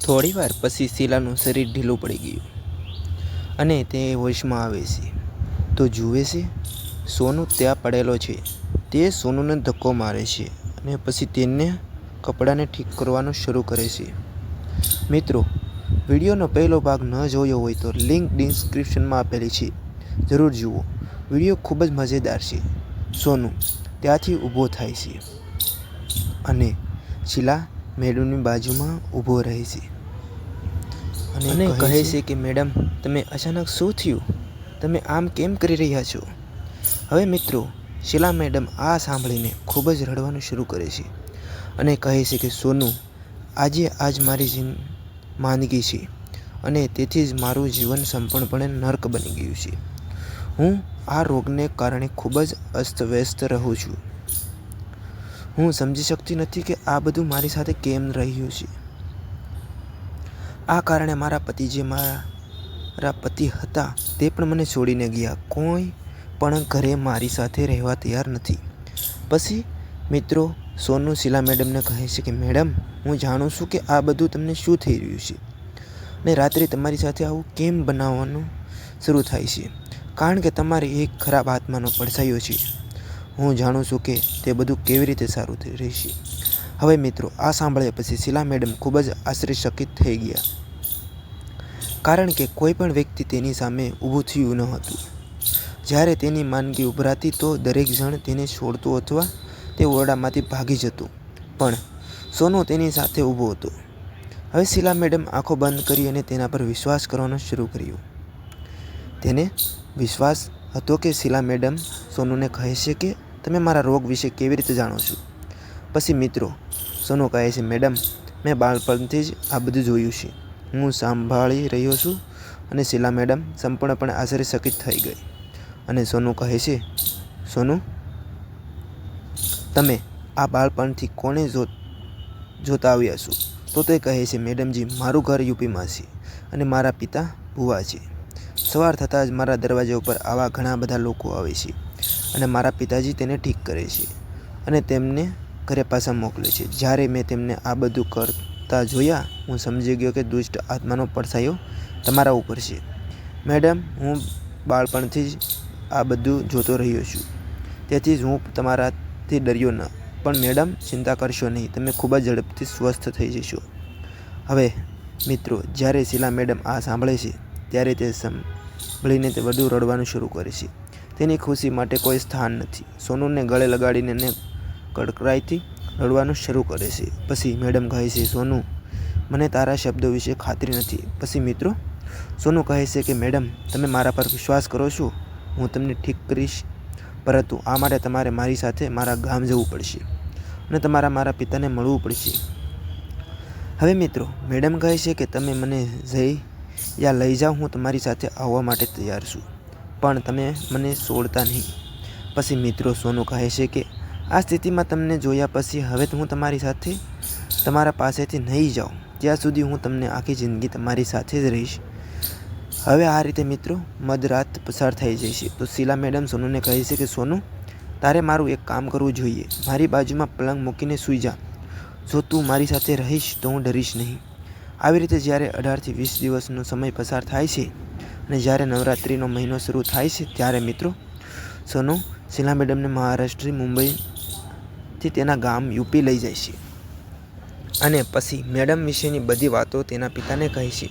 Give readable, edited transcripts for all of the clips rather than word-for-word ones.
થોડીવાર પછી શીલાનું શરીર ઢીલું પડી ગયું અને તે હોશમાં આવે છે તો જુએ છે સોનું ત્યાં પડેલો છે. તે સોનુને ધક્કો મારે છે અને પછી તેને કપડાને ઠીક કરવાનું શરૂ કરે છે. મિત્રો, વિડીયોનો પહેલો ભાગ ન જોયો હોય તો લિંક ડિસ્ક્રિપ્શનમાં આપેલી છે, જરૂર જુઓ. વિડીયો ખૂબ જ મજેદાર છે. સોનુ ત્યાંથી ઊભો થાય છે અને શીલા મેડમની બાજુમાં ઊભો રહે છે અને કહે છે કે મેડમ, તમે અચાનક શું થયું? તમે આમ કેમ કરી રહ્યા છો? હવે મિત્રો, શીલા મેડમ આ સાંભળીને ખૂબ જ રડવાનું શરૂ કરે છે અને કહે છે કે સોનુ, આજ મારી માંદગી છે અને તેથી જ મારું જીવન સંપૂર્ણપણે નર્ક બની ગયું છે. હું આ રોગને કારણે ખૂબ જ અસ્તવ્યસ્ત રહું છું. હું સમજી શકતી નથી કે આ બધું મારી સાથે કેમ રહ્યું છે. આ કારણે મારા પતિ જે મારા પતિ હતા તે પણ મને છોડીને ગયા. કોઈ પણ ઘરે મારી સાથે રહેવા તૈયાર નથી. પછી મિત્રો, સોનુ શીલા મેડમને કહે છે કે મેડમ, હું જાણું છું કે આ બધું તમને શું થઈ રહ્યું છે અને રાત્રે તમારી સાથે આવું કેમ બનાવવાનું શરૂ થાય છે, કારણ કે તમારે એક ખરાબ આત્માનો પડછાયો છે. હું જાણું છું કે તે બધું કેવી રીતે સારું રહેશે. હવે મિત્રો, આ સાંભળ્યા પછી શીલા મેડમ ખૂબ જ આશ્ચર્યચકિત થઈ ગયા, કારણ કે કોઈ પણ વ્યક્તિ તેની સામે ઊભું થયું ન હતું. જ્યારે તેની માંદગી ઉભરાતી તો દરેક જણ તેને છોડતું અથવા તે ઓરડામાંથી ભાગી જતું, પણ સોનુ તેની સાથે ઊભો હતો. હવે શીલા મેડમ આંખો બંધ કરી અને તેના પર વિશ્વાસ કરવાનો શરૂ કર્યો. તેને વિશ્વાસ હતો કે શીલા મેડમ સોનુને કહે છે કે તમે મારા રોગ વિશે કેવી રીતે જાણો છો. પછી મિત્રો, સોનુ કહે છે મેડમ, મેં બાળપણથી જ આ બધું જોયું છે. હું સાંભળી રહ્યો છું અને શીલા મેડમ સંપૂર્ણપણે આશ્ચર્યચકિત થઈ ગઈ અને સોનુ કહે છે, સોનુ, તમે આ બાળપણથી કોને જોતા આવ્યા છો? તો તે કહે છે મેડમજી, મારું ઘર યુપીમાં છે અને મારા પિતા ભુવા છે. સવાર થતાં જ મારા દરવાજા ઉપર આવા ઘણા બધા લોકો આવે છે અને મારા પિતાજી તેને ઠીક કરે છે અને તેમને ઘરે પાછા મોકલે છે. જ્યારે મેં તેમને આ બધું કરતા જોયા, હું સમજી ગયો કે દુષ્ટ આત્માનો પડછાયો તમારા ઉપર છે. મેડમ, હું બાળપણથી જ આ બધું જોતો રહ્યો છું, તેથી જ હું તમારાથી ડર્યો ન. પણ મેડમ, ચિંતા કરશો નહીં, તમે ખૂબ જ ઝડપથી સ્વસ્થ થઈ જશો. હવે મિત્રો, જ્યારે શીલા મેડમ આ સાંભળે છે ત્યારે તે સાંભળીને તે વધુ રડવાનું શરૂ કરે છે. તેની ખુશી માટે કોઈ સ્થાન નથી. સોનુને ગળે લગાડીને અને કડકાઈથી રડવાનું શરૂ કરે છે. પછી મેડમ કહે છે, સોનુ, મને તારા શબ્દો વિશે ખાતરી નથી. પછી મિત્રો, સોનુ કહે છે કે મેડમ, તમે મારા પર વિશ્વાસ કરો છો, હું તમને ઠીક કરીશ, પરંતુ આ માટે તમારે મારી સાથે મારા ગામ જવું પડશે અને તમારા મારા પિતાને મળવું પડશે. હવે મિત્રો, મેડમ કહે છે કે તમે મને જ્યાં લઈ જાઓ, હું તમારી સાથે આવવા માટે તૈયાર છું, પણ તમે મને છોડતા નહીં. પછી મિત્રો, સોનુ કહે છે કે આ સ્થિતિમાં તમને જોયા પછી હવે હું તમારી સાથે તમારા પાસેથી નહીં જાઉં ત્યાં સુધી હું તમને આખી જિંદગી તમારી સાથે જ રહીશ. હવે આ રીતે મિત્રો મધરાત પસાર થઈ જાય છે તો શીલા મેડમ સોનુને કહે છે કે સોનુ, તારે મારું એક કામ કરવું જોઈએ. મારી બાજુમાં પલંગ મૂકીને સૂઈ જા. જો તું મારી સાથે રહીશ તો હું ડરીશ નહીં. આવી રીતે જ્યારે 18 થી 20 દિવસનો સમય પસાર થાય છે અને જ્યારે નવરાત્રિનો મહિનો શરૂ થાય છે, ત્યારે મિત્રો સોનુ શીલા મેડમને મહારાષ્ટ્ર મુંબઈથી તેના ગામ યુપી લઈ જાય છે અને પછી મેડમ વિશેની બધી વાતો તેના પિતાને કહે છે.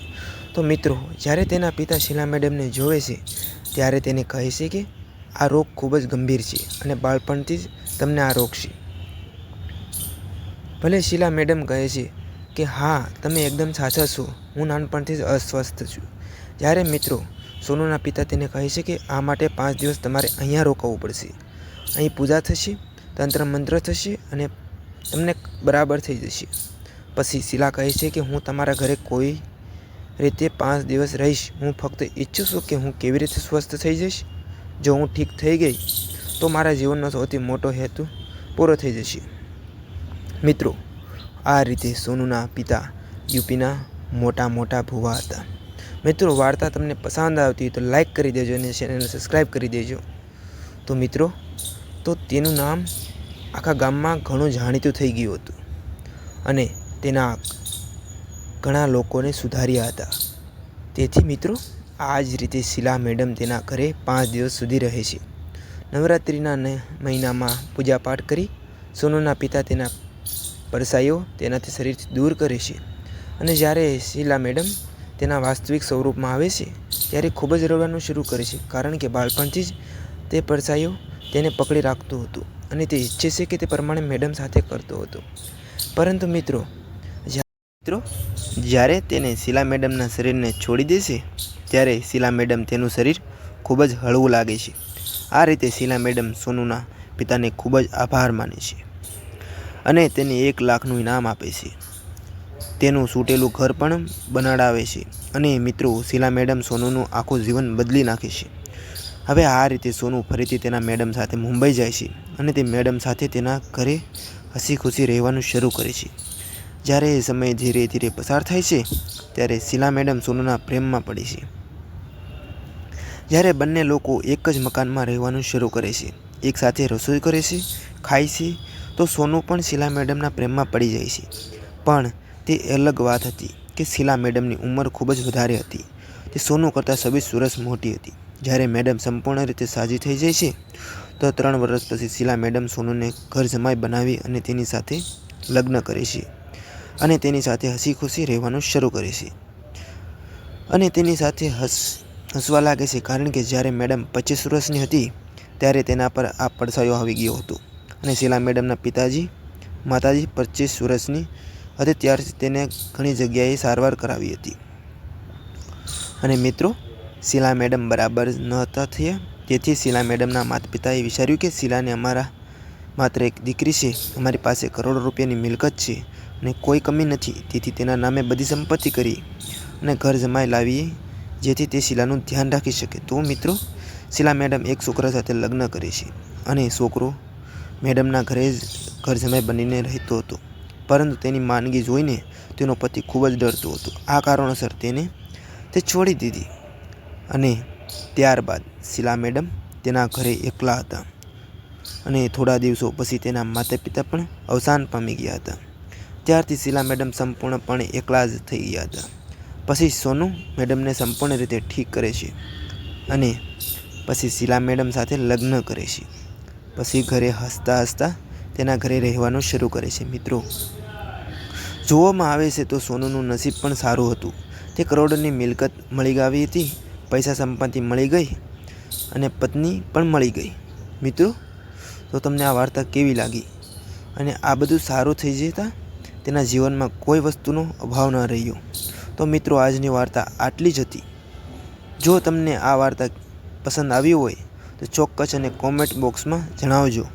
તો મિત્રો, જ્યારે તેના પિતા શીલા મેડમને જોવે છે ત્યારે તેને કહે છે કે આ રોગ ખૂબ જ ગંભીર છે અને બાળપણથી જ તમને આ રોગ છે. ભલે શીલા મેડમ કહે છે કે હા, તમે એકદમ સાચા છો, હું નાનપણથી જ અસ્વસ્થ છું. જ્યારે મિત્રો સોનુના પિતા તેને કહે છે કે આ માટે 5 દિવસ તમારે અહીંયા રોકાવું પડશે. અહીં પૂજા થશે, તંત્ર મંત્ર થશે અને તમને બરાબર થઈ જશે. પછી શીલા કહે છે કે હું તમારા ઘરે કોઈ રીતે 5 દિવસ રહીશ. હું ફક્ત ઈચ્છું છું કે હું કેવી રીતે સ્વસ્થ થઈ જઈશ. જો હું ઠીક થઈ ગઈ તો મારા જીવનનો સૌથી મોટો હેતુ પૂરો થઈ જશે. મિત્રો, આ રીતે સોનુના પિતા યુપીના મોટા ભુવા હતા. મિત્રો, વાર્તા તમને પસંદ આવતી હોય તો લાઈક કરી દેજો અને ચેનલને સબસ્ક્રાઈબ કરી દેજો. તો મિત્રો, તો તેનું નામ આખા ગામમાં ઘણું જાણીતું થઈ ગયું હતું અને તેના ઘણા લોકોને સુધાર્યા હતા. તેથી મિત્રો આ જ રીતે શીલા મેડમ તેના ઘરે 5 દિવસ સુધી રહે છે. નવરાત્રિના મહિનામાં પૂજાપાઠ કરી સોનુના પિતા તેના પરસાઈઓ તેનાથી શરીરથી દૂર કરે છે. અને જ્યારે શીલા મેડમ તેના વાસ્તવિક સ્વરૂપમાં આવે છે ત્યારે ખૂબ જ રડવાનું શરૂ કરે છે, કારણ કે બાળપણથી જ તે પરસાઈઓ તેને પકડી રાખતું હતું અને તે ઈચ્છે છે કે તે પ્રમાણે મેડમ સાથે કરતો હતો. પરંતુ મિત્રો જ્યારે તેને શીલા મેડમના શરીરને છોડી દેશે ત્યારે શીલા મેડમ તેનું શરીર ખૂબ જ હળવું લાગે છે. આ રીતે શીલા મેડમ સોનુના પિતાને ખૂબ જ આભાર માને છે અને તેને 1 લાખનું ઇનામ આપે છે. તેનું સૂટેલું ઘર પણ બનાડાવે છે અને મિત્રો શીલા મેડમ સોનુનું આખું જીવન બદલી નાખે છે. હવે આ રીતે સોનુ ફરીથી તેના મેડમ સાથે મુંબઈ જાય છે અને તે મેડમ સાથે તેના ઘરે હસી ખુશી રહેવાનું શરૂ કરે છે. જ્યારે એ સમય ધીરે ધીરે પસાર થાય છે ત્યારે શીલા મેડમ સોનુના પ્રેમમાં પડે છે. જ્યારે બંને લોકો એક જ મકાનમાં રહેવાનું શરૂ કરે છે, એક સાથે રસોઈ કરે છે, ખાય છે, તો સોનુ પણ શીલા મેડમના પ્રેમમાં પડી જાય છે. પણ તે અલગ વાત હતી કે શીલા મેડમની ઉંમર ખૂબ જ વધારે હતી. તે સોનુ કરતાં 26 વર્ષ મોટી હતી. જ્યારે મેડમ સંપૂર્ણ રીતે સાજી થઈ જાય છે તો 3 વર્ષ પછી શીલા મેડમ સોનુને ઘર જમાઈ બનાવી અને તેની સાથે લગ્ન કરે છે અને તેની સાથે હસી ખુશી રહેવાનું શરૂ કરે છે અને તેની સાથે હસવા લાગે છે, કારણ કે જ્યારે મેડમ 25 વર્ષની હતી ત્યારે તેના પર આ પડછાયો આવી ગયો હતો અને શીલા મેડમના માતાજી 25 વર્ષની હતી ત્યારથી તેને ઘણી જગ્યાએ સારવાર કરાવી હતી. અને મિત્રો શીલા મેડમ બરાબર ન હતા થયા, તેથી શીલા મેડમના માતા પિતાએ વિચાર્યું કે શીલાને અમારા માત્ર એક દીકરી છે, અમારી પાસે કરોડો રૂપિયાની મિલકત છે અને કોઈ કમી નથી, તેથી તેના નામે બધી સંપત્તિ કરી અને ઘર જમાઈ લાવીએ જેથી તે શીલાનું ધ્યાન રાખી શકે. તો મિત્રો શીલા મેડમ એક છોકરા સાથે લગ્ન કરે છે અને છોકરો મેડમના ઘરે જ ઘર જમાઈ બનીને રહેતો હતો. પરંતુ તેની માંદગી જોઈને તેનો પતિ ખૂબ જ ડરતો હતો. આ કારણોસર તે છોડી દીધી અને ત્યારબાદ શીલા મેડમ તેના ઘરે એકલા હતા અને થોડા દિવસો પછી તેના માતા પિતા પણ અવસાન પામી ગયા હતા. ત્યારથી શીલા મેડમ સંપૂર્ણપણે એકલા જ થઈ ગયા હતા. પછી સોનુ મેડમને સંપૂર્ણ રીતે ઠીક કરે છે અને પછી શીલા મેડમ સાથે લગ્ન કરે છે. પછી ઘરે હસતા હસતા તેના ઘરે રહેવાનું શરૂ કરે છે. મિત્રો જોવામાં આવે છે તો સોનુનું નસીબ પણ સારું હતું. તે કરોડોની મિલકત મળી આવી હતી, પૈસા સંપત્તિ મળી ગઈ અને પત્ની પણ મળી ગઈ. મિત્રો તો તમને આ વાર્તા કેવી લાગી? અને આ બધું સારું થઈ જતા તેના જીવનમાં કોઈ વસ્તુનો અભાવ ન રહ્યો. તો મિત્રો આજની વાર્તા આટલી જ હતી. જો તમને આ વાર્તા પસંદ આવી હોય તો ચોક્કસ અને કોમેન્ટ બોક્સમાં જણાવજો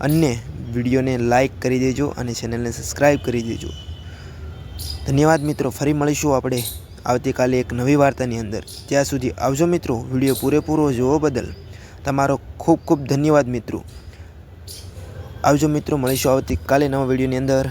અને વિડીયોને લાઈક કરી દેજો અને ચેનલને સબસ્ક્રાઈબ કરી દેજો. ધન્યવાદ મિત્રો. ફરી મળીશું આપણે આવતીકાલે એક નવી વાર્તાની અંદર. ત્યાં સુધી આવજો મિત્રો. વિડીયો પૂરેપૂરો જોવા બદલ તમારો ખૂબ ખૂબ ધન્યવાદ મિત્રો. આવજો મિત્રો, મળીશું આવતીકાલે નવા વિડીયોની અંદર.